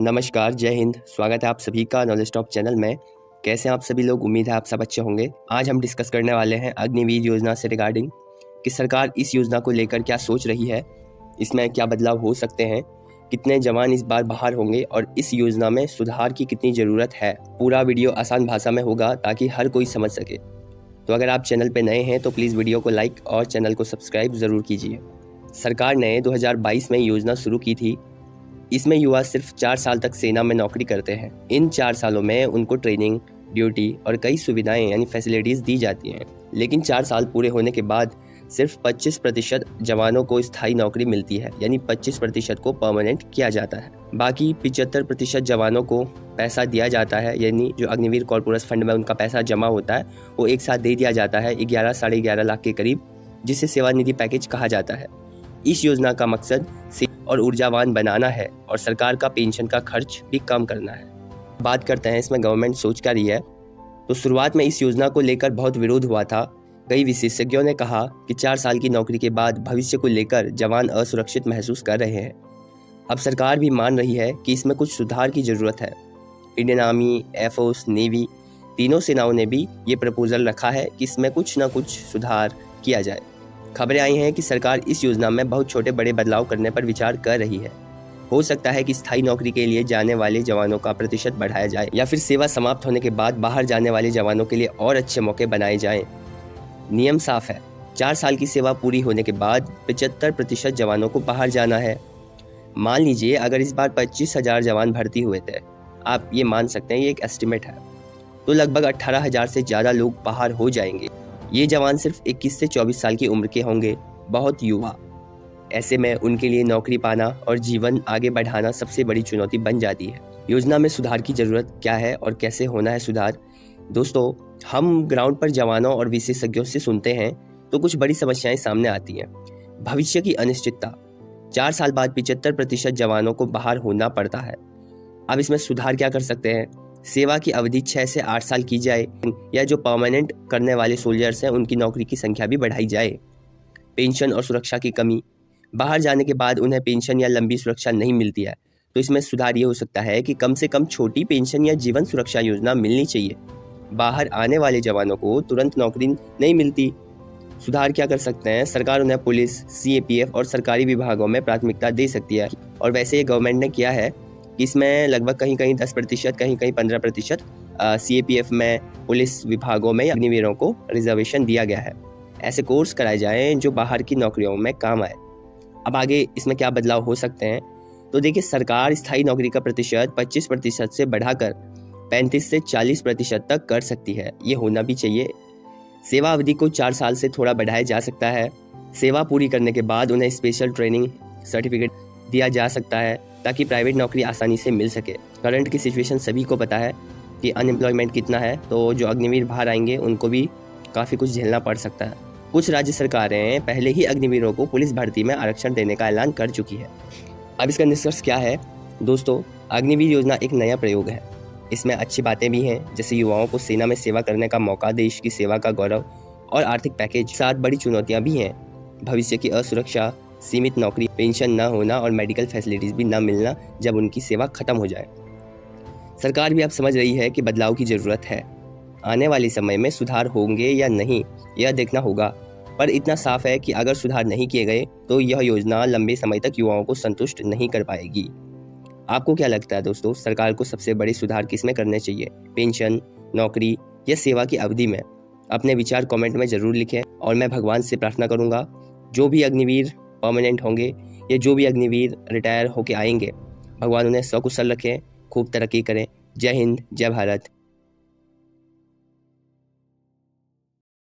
नमस्कार, जय हिंद। स्वागत है आप सभी का नॉलेज टॉप चैनल में। कैसे हैं आप सभी लोग? उम्मीद है आप सब अच्छे होंगे। आज हम डिस्कस करने वाले हैं अग्निवीर योजना से रिगार्डिंग कि सरकार इस योजना को लेकर क्या सोच रही है, इसमें क्या बदलाव हो सकते हैं, कितने जवान इस बार बाहर होंगे और इस योजना में सुधार की कितनी ज़रूरत है। पूरा वीडियो आसान भाषा में होगा ताकि हर कोई समझ सके। तो अगर आप चैनल पर नए हैं तो प्लीज़ वीडियो को लाइक और चैनल को सब्सक्राइब ज़रूर कीजिए। सरकार ने 2022 में योजना शुरू की थी। इसमें युवा सिर्फ 4 साल तक सेना में नौकरी करते हैं। इन 4 सालों में उनको ट्रेनिंग, ड्यूटी और कई सुविधाएं यानी फैसिलिटीज़ दी जाती हैं। लेकिन 4 साल पूरे होने के बाद सिर्फ 25% जवानों को स्थायी नौकरी मिलती है, यानी 25% को परमानेंट किया जाता है। बाकी 75% जवानों को पैसा दिया जाता है, यानी जो अग्निवीर कॉर्पोरस फंड में उनका पैसा जमा होता है वो एक साथ दे दिया जाता है 11 साढ़े 11 लाख के करीब, जिसे सेवानिधि पैकेज कहा जाता है। इस योजना का मकसद और ऊर्जावान बनाना है और सरकार का पेंशन का खर्च भी कम करना है। बात करते हैं इसमें गवर्नमेंट सोच क्या रही है। तो शुरुआत में इस योजना को लेकर बहुत विरोध हुआ था। कई विशेषज्ञों ने कहा कि 4 साल की नौकरी के बाद भविष्य को लेकर जवान असुरक्षित महसूस कर रहे हैं। अब सरकार भी मान रही है कि इसमें कुछ सुधार की ज़रूरत है। इंडियन आर्मी, एयरफोर्स, नेवी तीनों सेनाओं ने भी ये प्रपोजल रखा है कि इसमें कुछ ना कुछ सुधार किया जाए। खबरें आई हैं कि सरकार इस योजना में बहुत छोटे बड़े बदलाव करने पर विचार कर रही है। हो सकता है कि स्थायी नौकरी के लिए जाने वाले जवानों का प्रतिशत बढ़ाया जाए या फिर सेवा समाप्त होने के बाद बाहर जाने वाले जवानों के लिए और अच्छे मौके बनाए जाएं। नियम साफ है, 4 साल की सेवा पूरी होने के बाद 75% जवानों को बाहर जाना है। मान लीजिए अगर इस बार 25,000 जवान भर्ती हुए थे, आप ये मान सकते हैं ये एक एस्टिमेट है, तो लगभग 18,000 से ज़्यादा लोग बाहर हो जाएंगे। ये जवान सिर्फ 21 से 24 साल की उम्र के होंगे, बहुत युवा। ऐसे में उनके लिए नौकरी पाना और जीवन आगे बढ़ाना सबसे बड़ी चुनौती बन जाती है। योजना में सुधार की ज़रूरत क्या है और कैसे होना है सुधार? दोस्तों, हम ग्राउंड पर जवानों और विशेषज्ञों से सुनते हैं तो कुछ बड़ी समस्याएं सामने आती हैं। भविष्य की अनिश्चितता, 4 साल बाद 75% जवानों को बाहर होना पड़ता है। अब इसमें सुधार क्या कर सकते हैं? सेवा की अवधि 6 से 8 साल की जाए या जो परमानेंट करने वाले सोल्जर्स हैं उनकी नौकरी की संख्या भी बढ़ाई जाए। पेंशन और सुरक्षा की कमी, बाहर जाने के बाद उन्हें पेंशन या लंबी सुरक्षा नहीं मिलती है, तो इसमें सुधार ये हो सकता है कि कम से कम छोटी पेंशन या जीवन सुरक्षा योजना मिलनी चाहिए। बाहर आने वाले जवानों को तुरंत नौकरी नहीं मिलती। सुधार क्या कर सकते हैं? सरकार उन्हें पुलिस, CAPF और सरकारी विभागों में प्राथमिकता दे सकती है, और वैसे ये गवर्नमेंट ने किया है कि इसमें लगभग कहीं कहीं 10%, कहीं कहीं 15% CAPF में, पुलिस विभागों में अग्निवीरों को रिजर्वेशन दिया गया है। ऐसे कोर्स कराए जाएं जो बाहर की नौकरियों में काम आए। अब आगे इसमें क्या बदलाव हो सकते हैं? तो देखिए, सरकार स्थायी नौकरी का प्रतिशत 25% से बढ़ाकर 35 से 40% तक कर सकती है। ये होना भी चाहिए। सेवा अवधि को 4 साल से थोड़ा बढ़ाया जा सकता है। सेवा पूरी करने के बाद उन्हें स्पेशल ट्रेनिंग सर्टिफिकेट दिया जा सकता है ताकि प्राइवेट नौकरी आसानी से मिल सके। करंट की सिचुएशन सभी को पता है कि अनएम्प्लॉयमेंट कितना है, तो जो अग्निवीर बाहर आएंगे उनको भी काफ़ी कुछ झेलना पड़ सकता है। कुछ राज्य सरकारें पहले ही अग्निवीरों को पुलिस भर्ती में आरक्षण देने का ऐलान कर चुकी है। अब इसका निष्कर्ष क्या है? दोस्तों, अग्निवीर योजना एक नया प्रयोग है। इसमें अच्छी बातें भी हैं, जैसे युवाओं को सेना में सेवा करने का मौका, देश की सेवा का गौरव और आर्थिक पैकेज। साथ बड़ी चुनौतियाँ भी हैं, भविष्य की असुरक्षा, सीमित नौकरी, पेंशन न होना और मेडिकल फैसिलिटीज़ भी न मिलना जब उनकी सेवा खत्म हो जाए। सरकार भी अब समझ रही है कि बदलाव की ज़रूरत है। आने वाले समय में सुधार होंगे या नहीं, यह देखना होगा, पर इतना साफ है कि अगर सुधार नहीं किए गए तो यह योजना लंबे समय तक युवाओं को संतुष्ट नहीं कर पाएगी। आपको क्या लगता है दोस्तों, सरकार को सबसे बड़े सुधार किसमें करने चाहिए? पेंशन, नौकरी या सेवा की अवधि में? अपने विचार कमेंट में ज़रूर लिखें, और मैं भगवान से प्रार्थना करूँगा जो भी अग्निवीर परमानेंट होंगे या जो भी अग्निवीर रिटायर होके आएंगे, भगवान उन्हें सकुशल रखें, खूब तरक्की करें। जय हिंद, जय भारत।